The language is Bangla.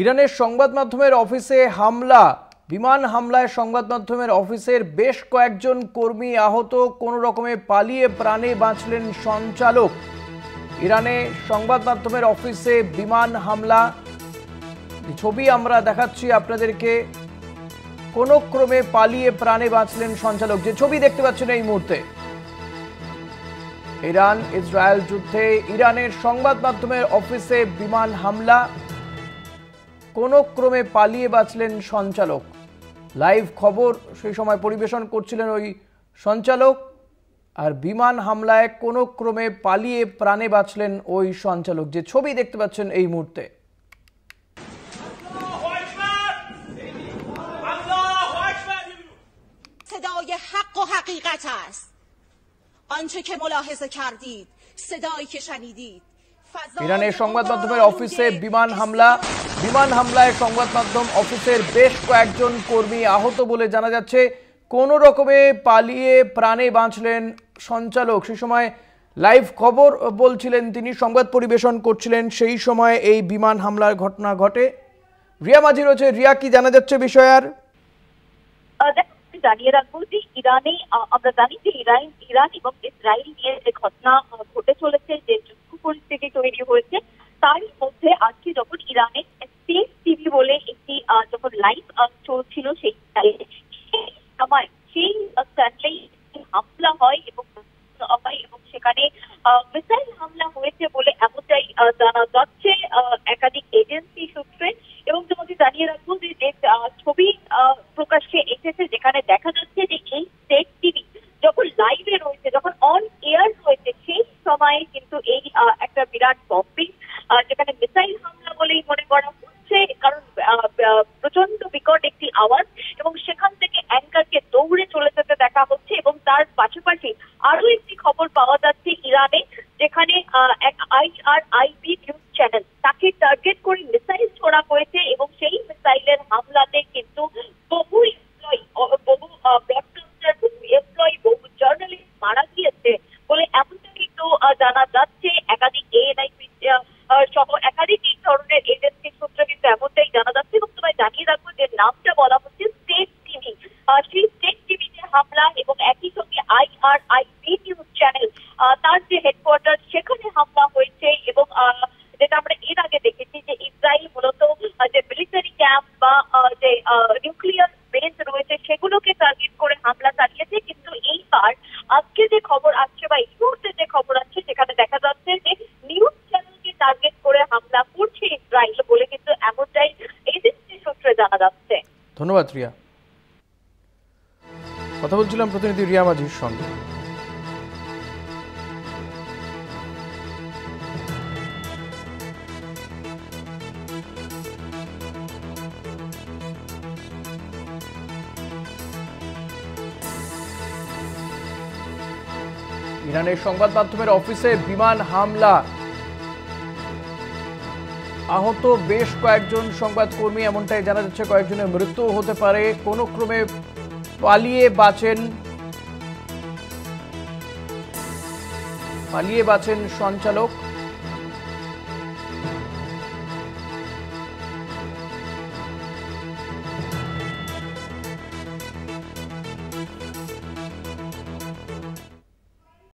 ইরানের সংবাদ মাধ্যমের অফিসে হামলা, বিমান হামলায় সংবাদ মাধ্যমের অফিসের বেশ কয়েকজন কর্মী আহত, কোনো রকমে পালিয়ে প্রাণে বাঁচলেন সঞ্চালক। ইরানে সংবাদ মাধ্যমের অফিসে বিমান হামলা, ছবি আমরা দেখাচ্ছি আপনাদেরকে। কোনো ক্রমে পালিয়ে প্রাণে বাঁচলেন সঞ্চালক, যে ছবি দেখতে পাচ্ছেন এই মুহূর্তে। ইরান ইসরায়েল যুদ্ধে ইরানের সংবাদ মাধ্যমের অফিসে বিমান হামলা, কোনো ক্রমে পালিয়ে বাঁচলেন সঞ্চালক। লাইভ খবর সেই সময় পরিবেশন করছিলেন ওই সঞ্চালক, আর বিমান হামলায় কোনো ক্রমে পালিয়ে প্রাণে বাঁচলেন ওই সঞ্চালক, যে ছবি দেখতে পাচ্ছেন এই মুহূর্তে। صدای حق و حقیقت است. آنچه که ملاحظه کردید، صدایی که شنیدید. ইরানের সংবাদ মাধ্যমের অফিসে বিমান হামলা, বিমান হামলায় সংবাদ মাধ্যম অফিসের বেশ কয়েকজন কর্মী আহত বলে জানা যাচ্ছে। কোনো রকমে পালিয়ে প্রাণে বাঁচলেন সঞ্চালক। সেই সময় লাইভ খবর বলছিলেন তিনি, সংবাদ পরিবেশন করছিলেন, সেই সময় এই বিমান হামলার ঘটনা ঘটে। রিয়া মাঝি রয়েছে। রিয়া, কি জানা যাচ্ছে বিষয়? আর জানিয়ে রাখবো যে ইরানে আমরা জানি যে ইরান এবং ইসরায়েল নিয়ে যে ঘটনা ঘটে চলেছে, যে যুদ্ধ পরিস্থিতি তৈরি হয়েছে, তার মধ্যে আজকে যখন ইরানে স্টেট টিভি বলে একটি যখন লাইভ চলছিল, সেই সময় সেই চ্যানেলেই হামলা হয় এবং সেখানে মিসাইল হামলা হয়েছে বলে এমনটাই জানা যাচ্ছে একাধিক এজেন্সি সূত্রে। এবং তোমাকে জানিয়ে রাখবো যে ছবি প্রকাশ্যে এসেছে, যেখানে দেখা যাচ্ছে যে এই স্টেট টিভি যখন লাইভে রয়েছে, যখন অন এয়ার রয়েছে, সেই সময়ে কিন্তু এই একটা বিরাট বম্বিং, যেখানে মিসাইল হামলা বলেই মনে করা হচ্ছে, কারণ প্রচন্ড বিকট একটি আওয়াজ, এবং সেখান থেকে অ্যাঙ্কারকে দৌড়ে চলে যেতে দেখা হচ্ছে। এবং তার পাশাপাশি আরো একটি খবর পাওয়া যাচ্ছে ইরানে, যেখানে এক IRIB নিউজ চ্যানেল, তাকে টার্গেট করে মিসাইল ছোড়া হয়েছে, এবং সেই মিসাইলের হামলাতে কিন্তু বহু ব্রডকাস্টার, বহু এমপ্লয়ি, বহু জার্নালিস্ট মারা গিয়েছে বলে এমনটা কিন্তু জানা যাচ্ছে। একাধিক ANI সহ একাধিক এই ধরনের এজেন্সির সূত্রে কিন্তু এমনটাই জানা যাচ্ছে। এবং তোমায় জানিয়ে রাখবো যে নামটা বলা হচ্ছে স্টেট টিভি, সেই স্টেট টিভিতে হামলা, এবং একই সঙ্গে IRIB নিউজ চ্যানেল, তার যে হেডকোয়ার্টার, সেখানে হামলা হয়েছে। এবং যেটা আমরা এর আগে দেখেছি যে ইসরায়েল মূলত যে মিলিটারি ক্যাম্প বা যে নিউক্লিয়ার বেস রয়েছে, সেগুলোকে টার্গেট করে হামলা চালিয়েছে। কিন্তু এইবার আজকে যে খবর আসছে বা এই মুহূর্তে যে খবর আসছে, সেখানে দেখা যাচ্ছে যে নিউজ চ্যানেলকে টার্গেট করে হামলা করছে ইসরায়েল বলে কিন্তু এমনটাই এজেন্সি সূত্রে জানা যাচ্ছে। ধন্যবাদ রিয়া। কথা বলছিলাম প্রতিনিধি রিয়া মাঝির সঙ্গে। ইরানের সংবাদ মাধ্যমের অফিসে বিমান হামলা, আহত বেশ কয়েকজন সংবাদকর্মী, এমনটাই জানা যাচ্ছে। কয়েকজনের মৃত্যু হতে পারে। কোনো ক্রমে পালিয়ে বাঁচেন সঞ্চালক।